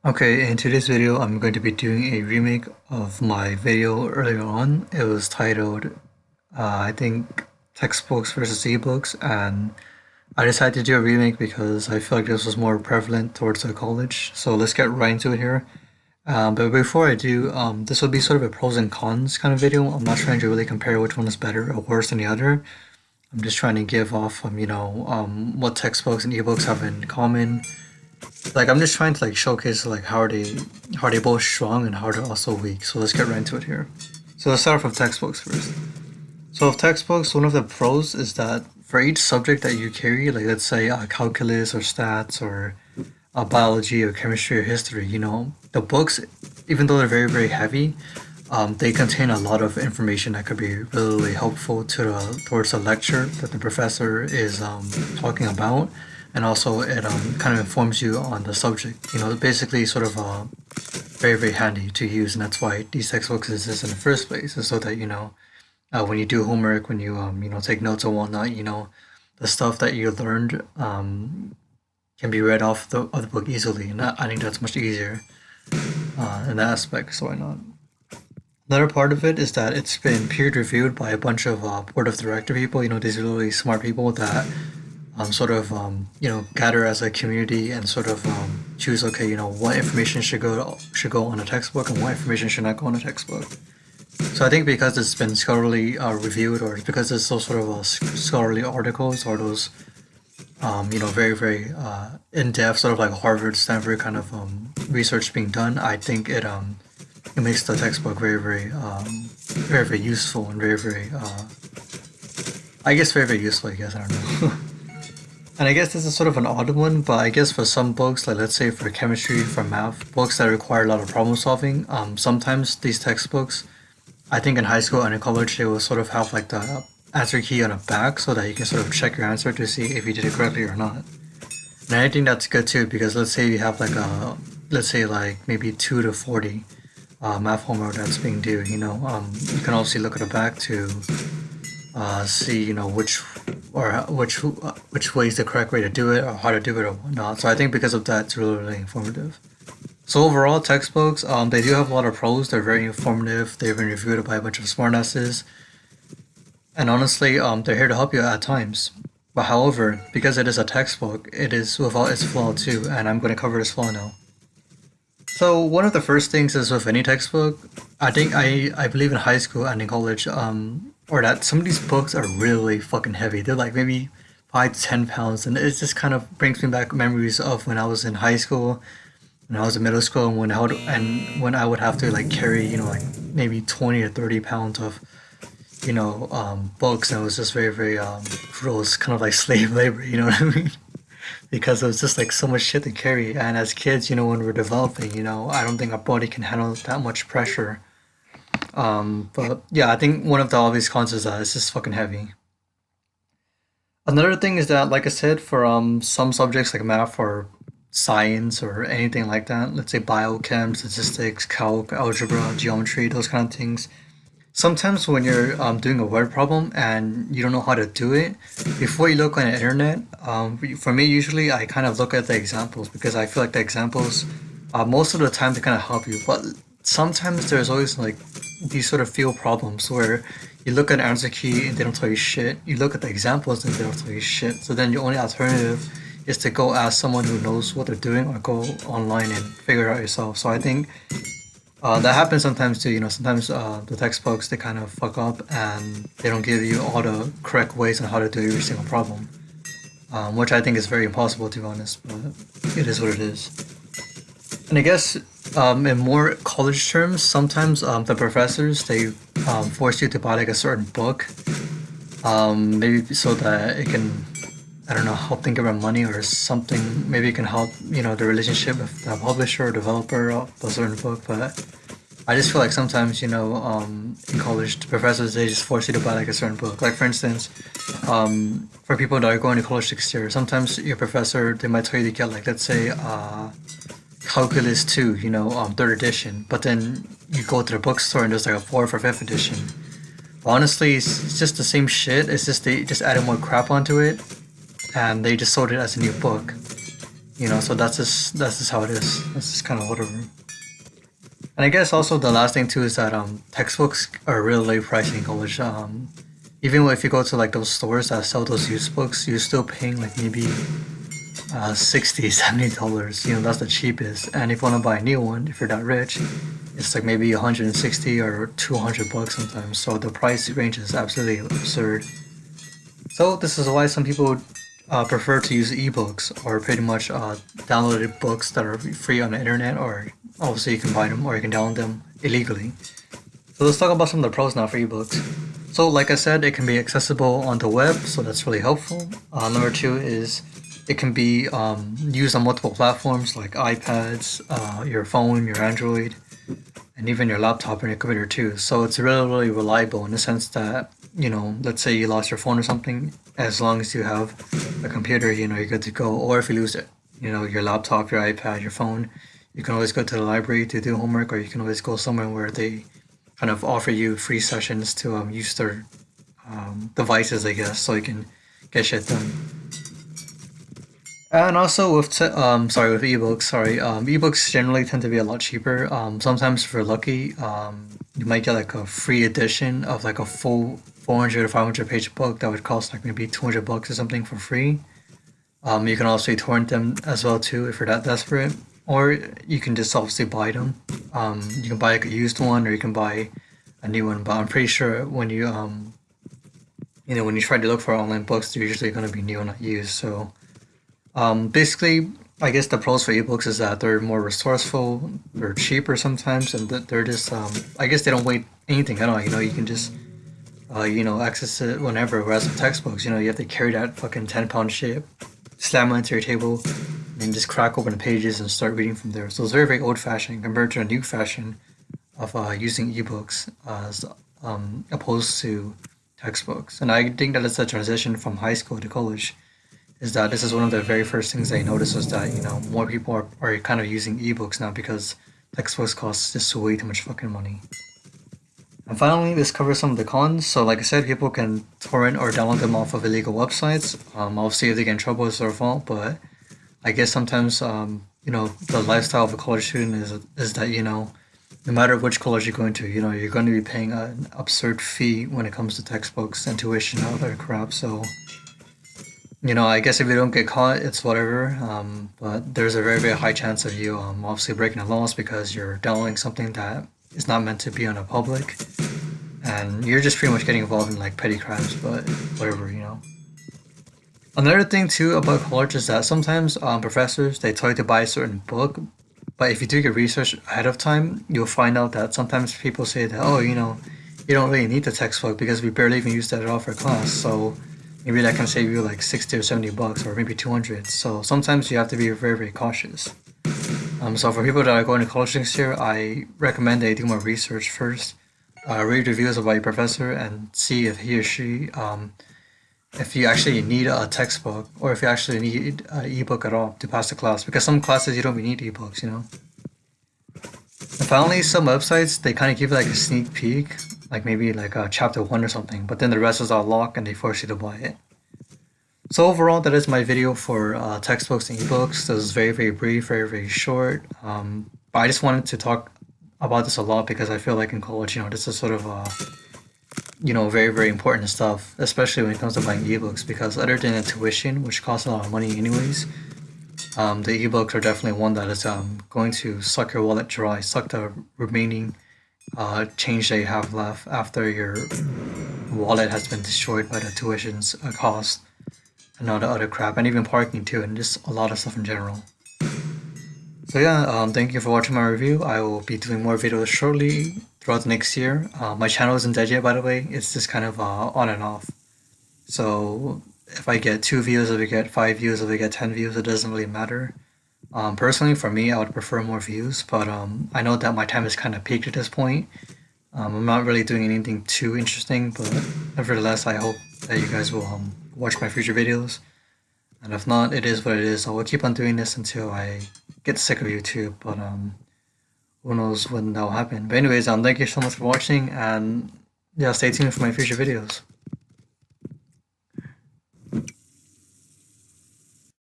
Okay, in today's video, I'm going to be doing a remake of my video earlier on. It was titled, I think, Textbooks versus ebooks, and I decided to do a remake because I feel like this was more prevalent towards the college. So let's get right into it here. But before I do, this will be sort of a pros and cons kind of video. I'm not trying to really compare which one is better or worse than the other. I'm just trying to give off, what textbooks and ebooks have in common, like I'm just trying to like showcase like how are they both strong and how they're also weak. So let's get right into it here. So let's start off with textbooks first. So with textbooks, one of the pros is that for each subject that you carry, like let's say calculus or stats or biology or chemistry or history, the books, even though they're very heavy, they contain a lot of information that could be really helpful towards the lecture that the professor is talking about, and also it kind of informs you on the subject. Basically, sort of very handy to use, and that's why these textbooks exist in the first place, is so that when you do homework, when you take notes and whatnot, the stuff that you learned can be read off of the book easily, and I think that's much easier in that aspect. So why not? Another part of it is that it's been peer reviewed by a bunch of board of director people. These really smart people that sort of gather as a community and sort of choose, okay, what information should go on a textbook and what information should not go on a textbook. So I think because it's been scholarly reviewed, or because it's those sort of scholarly articles, or those very in-depth sort of like Harvard, Stanford kind of research being done, I think it makes the textbook very useful and I guess very useful, I guess, I don't know. And I guess this is sort of an odd one, but I guess for some books, like let's say for chemistry, for math, books that require a lot of problem solving, sometimes these textbooks, I think in high school and in college, they will sort of have like the answer key on the back so that you can sort of check your answer to see if you did it correctly or not. And I think that's good too, because let's say you have let's say like maybe 2 to 40 math homework that's being due, you can also look at the back to see which way is the correct way to do it or how to do it or whatnot. So I think because of that, it's really informative. So overall, textbooks, they do have a lot of pros. They're very informative. They've been reviewed by a bunch of smartasses, and honestly, they're here to help you at times. But however, because it is a textbook, it is without its flaw too, and I'm going to cover this flaw now. So one of the first things is with any textbook, I think I believe in high school and in college, or that some of these books are really fucking heavy. They're like maybe 5 to 10 pounds, and it just kind of brings me back memories of when I was in high school, when I was in middle school, and when I would have to like carry like maybe 20 to 30 pounds of books, and it was just very gross, kind of like slave labor. You know what I mean? Because it was just like so much shit to carry. And as kids, when we're developing, I don't think our body can handle that much pressure. But yeah, I think one of the obvious cons is that it's just fucking heavy. Another thing is that, like I said, for some subjects like math or science or anything like that, let's say biochem, statistics, calc, algebra, geometry, those kind of things. Sometimes when you're doing a word problem and you don't know how to do it, before you look on the internet, for me usually I kind of look at the examples because I feel like the examples, most of the time they kind of help you. But sometimes there's always like these sort of field problems where you look at an answer key and they don't tell you shit. You look at the examples and they don't tell you shit. So then your only alternative is to go ask someone who knows what they're doing or go online and figure it out yourself. So I think that happens sometimes too. Sometimes the textbooks they kind of fuck up and they don't give you all the correct ways on how to do every single problem, which I think is very impossible to be honest. But it is what it is. And I guess in more college terms, sometimes the professors they force you to buy like a certain book, maybe so that it can, I don't know, help them get more money or something. Maybe it can help, the relationship with the publisher or developer of a certain book. But I just feel like sometimes, in college, the professors, they just force you to buy like a certain book. Like for instance, for people that are going to college next year, sometimes your professor, they might tell you to get like, let's say, Calculus 2, third edition. But then you go to the bookstore and there's like a fourth or fifth edition. But honestly, it's just the same shit. It's just they just added more crap onto it and they just sold it as a new book. So that's just how it is. That's just kind of whatever. And I guess also the last thing too is that textbooks are really pricey in college. Even if you go to like those stores that sell those used books, you're still paying like maybe 60 $70. That's the cheapest. And if you want to buy a new one, if you're that rich, it's like maybe 160 or 200 bucks sometimes. So the price range is absolutely absurd. So this is why some people prefer to use ebooks or pretty much downloaded books that are free on the internet, or obviously you can buy them or you can download them illegally. So let's talk about some of the pros now for ebooks. So like I said, it can be accessible on the web, so that's really helpful. Number two is it can be used on multiple platforms like iPads, your phone, your Android, and even your laptop and your computer too. So it's really, really reliable in the sense that, let's say you lost your phone or something, as long as you have a computer, you're good to go. Or if you lose it, your laptop, your iPad, your phone, you can always go to the library to do homework, or you can always go somewhere where they kind of offer you free sessions to use their devices, I guess, so you can get shit done. And also with with ebooks, ebooks generally tend to be a lot cheaper. Sometimes if you're lucky, you might get like a free edition of like a full 400 or 500 page book that would cost like maybe 200 bucks or something for free. You can also torrent them as well too if you're that desperate, or you can just obviously buy them. You can buy like a used one, or you can buy a new one. But I'm pretty sure when you try to look for online books, they're usually going to be new and not used. So basically, I guess the pros for ebooks is that they're more resourceful, they're cheaper sometimes, and they're just I guess they don't weigh anything at all. You can just access it whenever. Whereas with textbooks, you have to carry that fucking 10-pound shit, slam it into your table, and just crack open the pages and start reading from there. So it's very, very old fashioned compared to a new fashion of using ebooks as opposed to textbooks. And I think that it's a transition from high school to college. Is that this is one of the very first things I noticed was that more people are kind of using ebooks now because textbooks cost just way too much fucking money. And finally, this covers some of the cons. So like I said, people can torrent or download them off of illegal websites. Obviously, if they get in trouble, it's their fault. But I guess sometimes, the lifestyle of a college student is that, no matter which college you're going to, you're going to be paying an absurd fee when it comes to textbooks and tuition and other crap. So, I guess if you don't get caught, it's whatever. But there's a very, very high chance of you obviously breaking the laws because you're downloading something that is not meant to be on a public. And you're just pretty much getting involved in like petty crimes, but whatever. Another thing too about college is that sometimes professors they tell you to buy a certain book, but if you do your research ahead of time, you'll find out that sometimes people say that you don't really need the textbook because we barely even use that at all for class. So maybe that can save you like 60 or 70 bucks or maybe 200. So sometimes you have to be very, very cautious. So for people that are going to college next year, I recommend they do more research first, read reviews about your professor and see if he or she if you actually need a textbook or if you actually need an ebook at all to pass the class, because some classes you don't even need ebooks. And finally, some websites they kind of give you like a sneak peek, like maybe like chapter 1 or something, but then the rest is all locked and they force you to buy it. So overall, that is my video for textbooks and ebooks. This is very, very brief, very, very short. But I just wanted to talk about this a lot because I feel like in college, this is sort of very, very important stuff, especially when it comes to buying ebooks, because other than the tuition, which costs a lot of money anyways, the ebooks are definitely one that is going to suck your wallet dry, suck the remaining change that you have left after your wallet has been destroyed by the tuition's cost and all the other crap, and even parking too, and just a lot of stuff in general. So yeah, thank you for watching my review. I will be doing more videos shortly throughout the next year. My channel isn't dead yet, by the way. It's just kind of on and off. So if I get 2 views, if I get 5 views, if I get 10 views, it doesn't really matter. Personally, for me, I would prefer more views, but I know that my time is kind of peaked at this point. I'm not really doing anything too interesting, but nevertheless, I hope that you guys will watch my future videos. And if not, it is what it is. I will keep on doing this until I get sick of YouTube, but who knows when that will happen. But anyways, thank you so much for watching, and yeah, stay tuned for my future videos.